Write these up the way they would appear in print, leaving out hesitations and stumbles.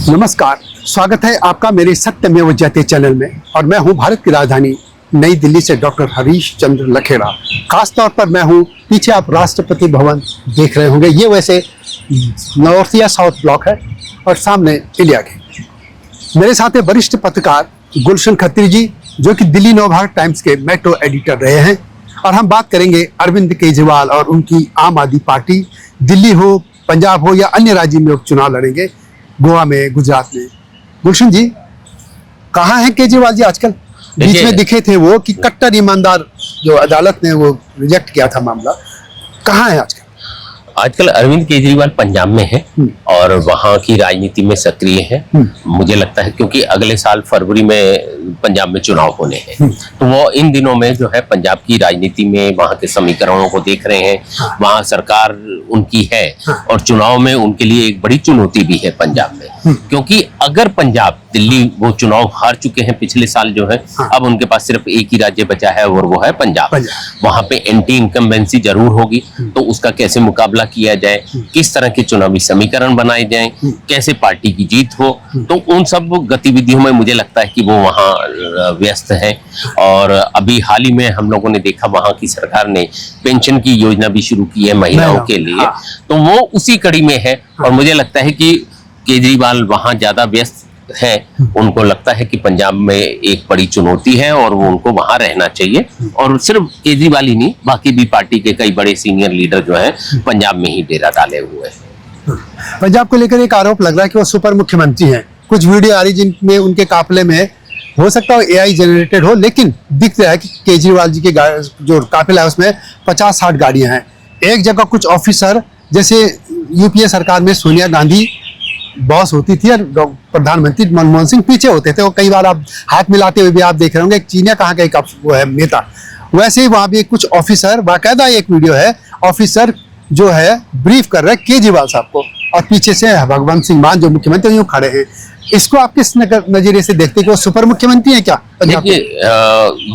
नमस्कार, स्वागत है आपका मेरे सत्यमेव जयते चैनल में। और मैं हूं भारत की राजधानी नई दिल्ली से डॉक्टर हरीश चंद्र लखेड़ा। खास तौर पर मैं हूं, पीछे आप राष्ट्रपति भवन देख रहे होंगे, ये वैसे नॉर्थ या साउथ ब्लॉक है और सामने इंडिया गेट। मेरे साथ है वरिष्ठ पत्रकार गुलशन खत्री जी, जो कि दिल्ली नवभारत टाइम्स के मेट्रो एडिटर रहे हैं। और हम बात करेंगे अरविंद केजरीवाल और उनकी आम आदमी पार्टी, दिल्ली हो, पंजाब हो या अन्य राज्य में उपचुनाव लड़ेंगे, गोवा में, गुजरात में। गुलशन जी, कहाँ हैं केजरीवाल जी आजकल? बीच में दिखे थे वो कि कट्टर ईमानदार, जो अदालत ने वो रिजेक्ट किया था मामला, कहाँ है आजकल? आजकल अरविंद केजरीवाल पंजाब में है और वहाँ की राजनीति में सक्रिय है। मुझे लगता है क्योंकि अगले साल फरवरी में पंजाब में चुनाव होने हैं, तो वो इन दिनों में जो है पंजाब की राजनीति में वहाँ के समीकरणों को देख रहे हैं। वहाँ सरकार उनकी है और चुनाव में उनके लिए एक बड़ी चुनौती भी है पंजाब में, क्योंकि अगर पंजाब, दिल्ली वो चुनाव हार चुके हैं पिछले साल जो है, अब उनके पास सिर्फ एक ही राज्य बचा है और वो है पंजाब। वहाँ पे एंटी इनकम्बेंसी जरूर होगी, तो उसका कैसे मुकाबला किया जाए, किस तरह के चुनावी समीकरण बनाए जाएं, कैसे पार्टी की जीत हो, तो उन सब गतिविधियों में मुझे लगता है कि वो वहाँ व्यस्त है। और अभी हाल ही में हम लोगों ने देखा वहाँ की सरकार ने पेंशन की योजना भी शुरू की है महिलाओं के लिए, तो वो उसी कड़ी में है। और मुझे लगता है कि केजरीवाल वहाँ ज्यादा व्यस्त है, उनको लगता है कि पंजाब में एक बड़ी चुनौती है और वो उनको वहां रहना चाहिए। और सिर्फ केजरीवाल ही नहीं, बाकी भी पार्टी के कई बड़े सीनियर लीडर जो हैं पंजाब में ही डेरा डाले हुए हैं। पंजाब को लेकर एक आरोप लग रहा है कि वो सुपर मुख्यमंत्री हैं। कुछ वीडियो आ रही जिनमें उनके काफिले में हो सकता है एआई जनरेटेड हो, लेकिन दिख रहा है कि केजरीवाल जी के जो काफिला है उसमें 50-60 गाड़ियां हैं। एक जगह कुछ ऑफिसर, जैसे यूपीए सरकार में सोनिया गांधी बॉस होती थी और प्रधानमंत्री मनमोहन सिंह पीछे होते थे, और कई बार आप हाथ मिलाते हुए भी आप देख रहे होंगे। चीनिया कहाँ का एक वो है नेता, वैसे ही वहां भी कुछ ऑफिसर, बाकायदा एक वीडियो है, ऑफिसर जो है ब्रीफ कर रहे हैं केजरीवाल साहब को, और पीछे से भगवंत सिंह मान जो मुख्यमंत्री यूं खड़े हैं। इसको आप किस नजरिए से देखते हैं कि वो सुपर मुख्यमंत्री है क्या? देखिए,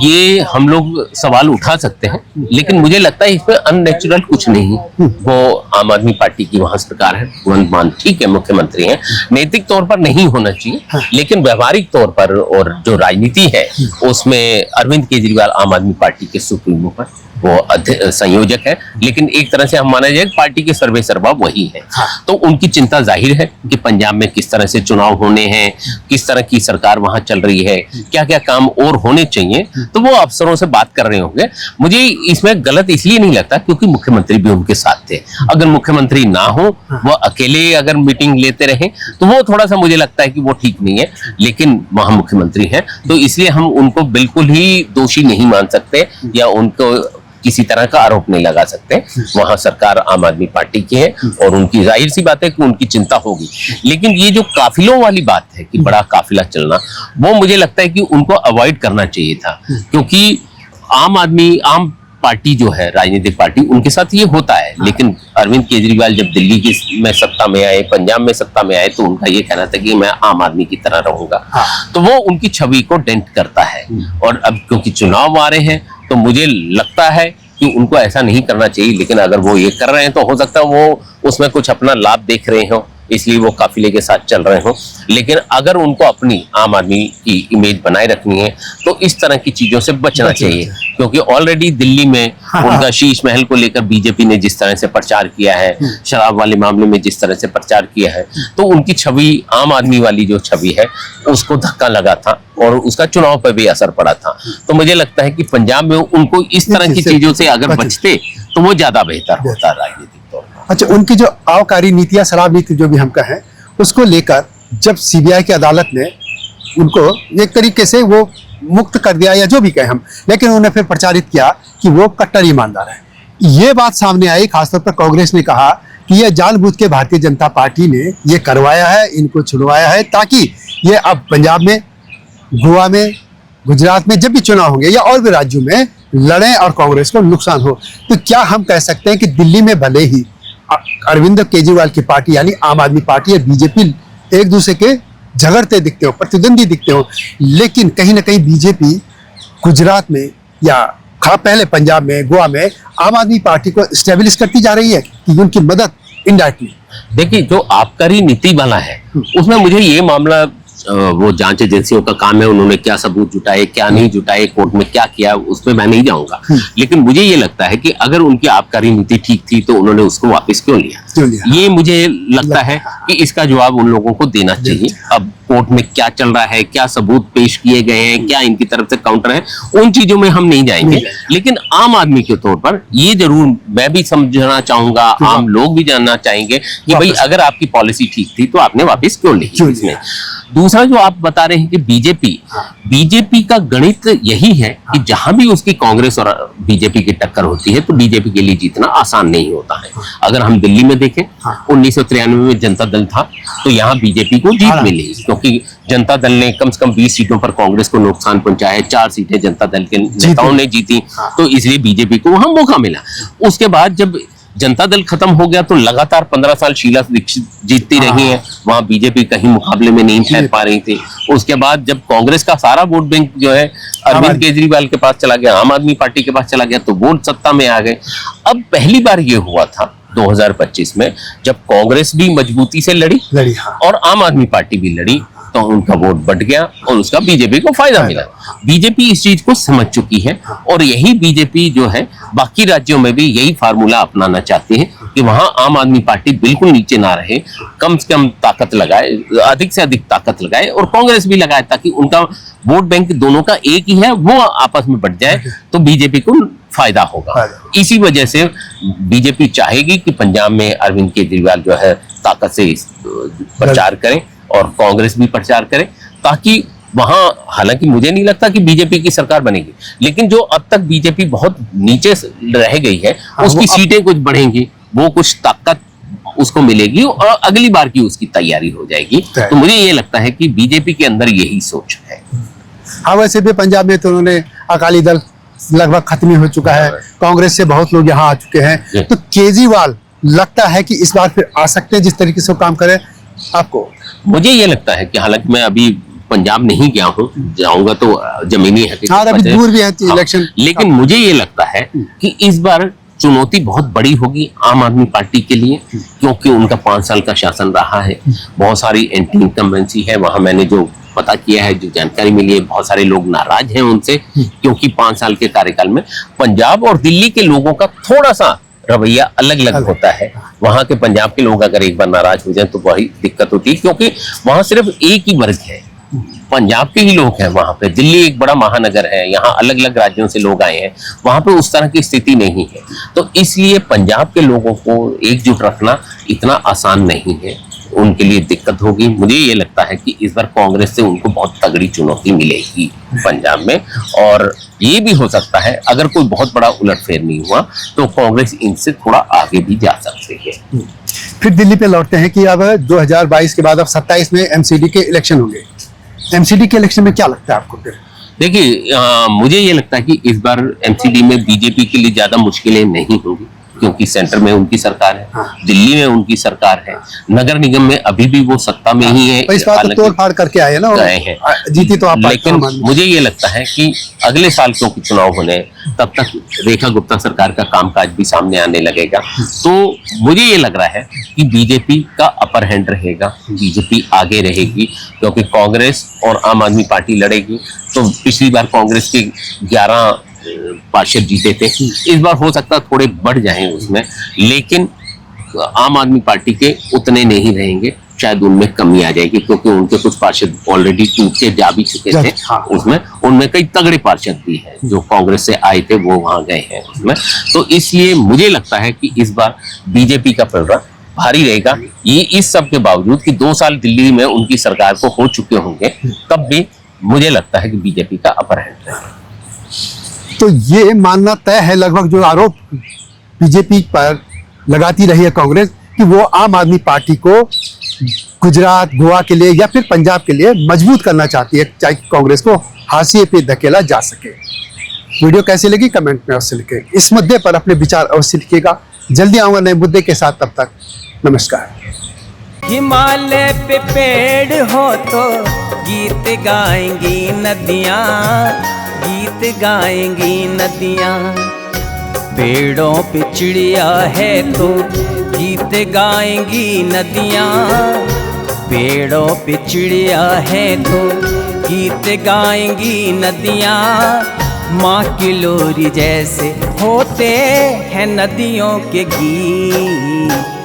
ये हम लोग सवाल उठा सकते हैं, लेकिन मुझे लगता है इसमें अननेचुरल कुछ नहीं। वो आम आदमी पार्टी की वहां सरकार है, भगवंत मान ठीक है मुख्यमंत्री हैं, नैतिक तौर पर नहीं होना चाहिए, लेकिन व्यवहारिक तौर पर और जो राजनीति है उसमें अरविंद केजरीवाल आम आदमी पार्टी के सुप्रीमो पर वो संयोजक है। लेकिन एक तरह से हम माना जाए पार्टी के सर्वे सर्वा वही है। तो उनकी चिंता जाहिर है कि पंजाब में किस तरह से चुनाव होने हैं, किस तरह की सरकार वहां चल रही है, क्या क्या काम और होने चाहिए, तो वो अफसरों से बात कर रहे होंगे। मुझे इसमें गलत इसलिए नहीं लगता क्योंकि मुख्यमंत्री भी उनके साथ थे। अगर मुख्यमंत्री ना हो, वो अकेले अगर मीटिंग लेते रहे, तो वो थोड़ा सा मुझे लगता है कि वो ठीक नहीं है। लेकिन वहां मुख्यमंत्री है, तो इसलिए हम उनको बिल्कुल ही दोषी नहीं मान सकते या उनको किसी तरह का आरोप नहीं लगा सकते। वहां सरकार आम आदमी पार्टी की है और उनकी जाहिर सी बात है कि उनकी चिंता होगी। लेकिन ये जो काफिलों वाली बात है कि बड़ा काफिला चलना, वो मुझे लगता है कि उनको अवॉइड करना चाहिए था, क्योंकि आम पार्टी जो है, राजनीतिक पार्टी, उनके साथ ये होता है। लेकिन अरविंद केजरीवाल जब दिल्ली में सत्ता में आए, पंजाब में सत्ता में आए, तो उनका ये कहना था कि मैं आम आदमी की तरह रहूंगा, तो वो उनकी छवि को डेंट करता है। और अब क्योंकि चुनाव आ रहे हैं, तो मुझे लगता है कि उनको ऐसा नहीं करना चाहिए। लेकिन अगर वो ये कर रहे हैं तो हो सकता है वो उसमें कुछ अपना लाभ देख रहे हो, इसलिए वो काफिले के साथ चल रहे हो। लेकिन अगर उनको अपनी आम आदमी की इमेज बनाए रखनी है तो इस तरह की चीजों से बचना चाहिए, क्योंकि ऑलरेडी दिल्ली में उनका शीश महल को लेकर बीजेपी ने जिस तरह से प्रचार किया है, शराब वाले मामले में जिस तरह से प्रचार किया है, तो उनकी छवि, आम आदमी वाली जो छवि है, उसको धक्का लगा था और उसका चुनाव पर भी असर पड़ा था। तो मुझे लगता है कि पंजाब में उनको इस तरह की चीजों से अगर बचते तो वो ज्यादा बेहतर होता राजनीतिक तौर पर। अच्छा, उनकी जो आबकारी नीति या शराब नीति जो भी हम कहें, उसको लेकर जब सीबीआई की अदालत ने उनको एक तरीके से वो मुक्त कर दिया या जो भी कहें हम, लेकिन उन्होंने फिर प्रचारित किया कि वो कट्टर ईमानदार है। ये बात सामने आई, खासतौर पर कांग्रेस ने कहा कि यह जानबूझ के भारतीय जनता पार्टी ने ये करवाया है, इनको छुड़वाया है, ताकि ये अब पंजाब में, गोवा में, गुजरात में जब भी चुनाव होंगे या और भी राज्यों में लड़ें और कांग्रेस को नुकसान हो। तो क्या हम कह सकते हैं कि दिल्ली में भले ही अरविंद केजरीवाल की पार्टी यानी आम आदमी पार्टी या बीजेपी एक दूसरे के झगड़ते दिखते हो, प्रतिद्वंदी दिखते हो, लेकिन कहीं ना कहीं बीजेपी गुजरात में या पहले पंजाब में, गोवा में आम आदमी पार्टी को स्टेबलिश करती जा रही है कि उनकी मदद इनडायरेक्टली देखिए, जो आबकारी नीति वाला है उसमें मुझे ये मामला वो जांच एजेंसियों का काम है, उन्होंने क्या सबूत जुटाए, क्या नहीं जुटाए, कोर्ट में क्या किया, उसमें मैं नहीं जाऊंगा। लेकिन मुझे ये लगता है कि अगर उनकी आबकारी नीति ठीक थी तो उन्होंने उसको वापस क्यों लिया? ये मुझे लगता है कि इसका जवाब उन लोगों को देना चाहिए। अब कोर्ट में क्या चल रहा है, क्या सबूत पेश किए गए हैं, क्या इनकी तरफ से काउंटर है, उन चीजों में हम नहीं जाएंगे। लेकिन आम आदमी के तौर पर ये जरूर मैं भी समझना चाहूंगा, आम लोग भी जानना चाहेंगे कि भाई अगर आपकी पॉलिसी ठीक थी तो आपने वापस क्यों ली इसमें। दूसरा जो आप बता रहे हैं कि बीजेपी का गणित यही है कि जहां भी उसकी कांग्रेस और बीजेपी की टक्कर होती है तो बीजेपी के लिए जीतना आसान नहीं होता है। अगर हम दिल्ली में देखें, 1993 में जनता दल था तो यहाँ बीजेपी को जीत मिली, क्योंकि जनता दल ने कम से कम 20 सीटों पर कांग्रेस को नुकसान पहुंचाया, 4 सीटें जनता दल के नेताओं ने जीती, तो इसलिए बीजेपी को वहां मौका मिला। उसके बाद जब जनता दल खत्म हो गया तो लगातार 15 साल शीला दीक्षित जीतती रही है, वहां बीजेपी कहीं मुकाबले में नहीं ठहर पा रही थी। उसके बाद जब कांग्रेस का सारा वोट बैंक जो है अरविंद केजरीवाल के पास चला गया, आम आदमी पार्टी के पास चला गया, तो वोट सत्ता में आ गए। अब पहली बार ये हुआ था 2025 में जब कांग्रेस भी मजबूती से लड़ी और आम आदमी पार्टी भी लड़ी, तो उनका वोट बढ़ गया और उसका बीजेपी को फायदा मिला। बीजेपी इस चीज को समझ चुकी है और यही बीजेपी जो है बाकी राज्यों में भी यही फार्मूला अपनाना चाहती है कि वहां आम आदमी पार्टी बिल्कुल नीचे ना रहे, कम से कम ताकत लगाए, अधिक से अधिक ताकत लगाए और कांग्रेस भी लगाए, ताकि उनका वोट बैंक दोनों का एक ही है, वो आपस में बढ़ जाए तो बीजेपी को फायदा होगा। इसी वजह से बीजेपी चाहेगी कि पंजाब में अरविंद केजरीवाल जो है ताकत से प्रचार करें और कांग्रेस भी प्रचार करे, ताकि वहां, हालांकि मुझे नहीं लगता कि बीजेपी की सरकार बनेगी, लेकिन जो अब तक बीजेपी बहुत नीचे रह गई है उसकी सीटें कुछ बढ़ेंगी, वो कुछ ताकत उसको मिलेगी और अगली बार की उसकी तैयारी हो जाएगी। तो मुझे ये लगता है कि बीजेपी के अंदर यही सोच है। हाँ, वैसे भी पंजाब में तो उन्होंने अकाली दल लगभग खत्म ही हो चुका है, कांग्रेस से बहुत लोग यहाँ आ चुके हैं, तो केजरीवाल लगता है कि इस बार फिर आ सकते हैं जिस तरीके से वो काम करे आपको? मुझे ये लगता है कि हालांकि मैं अभी पंजाब नहीं गया हूँ, जाऊंगा तो जमीनी अभी दूर भी है इलेक्शन, लेकिन मुझे ये लगता है कि इस बार चुनौती बहुत बड़ी होगी आम आदमी पार्टी के लिए, क्योंकि उनका 5 साल का शासन रहा है, बहुत सारी एंटी इनकम्बेंसी है। वहां मैंने जो पता किया है, जो जानकारी मिली है, बहुत सारे लोग नाराज हैं उनसे, क्योंकि 5 साल के कार्यकाल में पंजाब और दिल्ली के लोगों का थोड़ा सा रवैया अलग अलग होता है। वहां के पंजाब के लोग अगर एक बार नाराज हो जाएं तो बड़ी दिक्कत होती है, क्योंकि वहां सिर्फ एक ही वर्ग है, पंजाब के ही लोग हैं वहां पे। दिल्ली एक बड़ा महानगर है, यहाँ अलग अलग राज्यों से लोग आए हैं, वहां पे उस तरह की स्थिति नहीं है। तो इसलिए पंजाब के लोगों को एकजुट रखना इतना आसान नहीं है, उनके लिए दिक्कत होगी। मुझे ये लगता है कि इस बार कांग्रेस से उनको बहुत तगड़ी चुनौती मिलेगी पंजाब में, और ये भी हो सकता है अगर कोई बहुत बड़ा उलटफेर नहीं हुआ तो कांग्रेस इनसे थोड़ा आगे भी जा सकती है। फिर दिल्ली पे लौटते हैं कि अब 2022 के बाद अब 27 में एमसीडी के इलेक्शन होंगे। एमसीडी के इलेक्शन में क्या लगता है आपको? फिर देखिए, मुझे ये लगता है कि इस बार एमसीडी में बीजेपी के लिए ज्यादा मुश्किलें नहीं होंगी, क्योंकि सेंटर में उनकी सरकार है, दिल्ली में उनकी सरकार है, नगर निगम में अभी भी वो सत्ता में ही है। इस बार तो तोड़ फाड़ करके आए ना, गए हैं, जीती तो आप। लेकिन मुझे ये लगता है कि अगले साल क्योंकि चुनाव होने, तब तक रेखा गुप्ता सरकार का कामकाज भी सामने आने लगेगा। तो मुझे ये लग रहा है कि बीजेपी का अपर हैंड रहेगा, बीजेपी आगे रहेगी, क्योंकि कांग्रेस और आम आदमी पार्टी लड़ेगी। तो पिछली बार कांग्रेस के 11 पार्षद जीते थे, इस बार हो सकता है थोड़े बढ़ जाएं उसमें, लेकिन आम आदमी पार्टी के उतने नहीं रहेंगे, शायद उनमें कमी आ जाएगी, क्योंकि उनके कुछ पार्षद ऑलरेडी टूट के जा भी चुके थे उसमें। उनमें कई तगड़े पार्षद भी हैं जो कांग्रेस से आए थे, वो वहां गए हैं उसमें। तो इसलिए मुझे लगता है कि इस बार बीजेपी का पलड़ा भारी रहेगा। ये इस सब के बावजूद कि 2 साल दिल्ली में उनकी सरकार को हो चुके होंगे, तब भी मुझे लगता है कि बीजेपी का अपर हैंड रहेगा। तो ये मानना तय है लगभग, जो आरोप बीजेपी पर लगाती रही है कांग्रेस, कि वो आम आदमी पार्टी को गुजरात, गोवा के लिए या फिर पंजाब के लिए मजबूत करना चाहती है, चाहे कांग्रेस को हाशिए पे धकेला जा सके। वीडियो कैसी लगी कमेंट में अवश्य लिखें। इस मुद्दे पर अपने विचार अवश्य लिखिएगा। जल्दी आऊंगा नए मुद्दे के साथ, तब तक नमस्कार। हिमालय पे पेड़ हो तो गीत गाएंगी नदियाँ, गीत गाएंगी नदियाँ। पेड़ों पे चिड़िया है तो गीत गाएंगी नदियाँ। पेड़ों पे चिड़िया है तो गीत गाएंगी नदियाँ। माँ की लोरी जैसे होते हैं नदियों के गीत।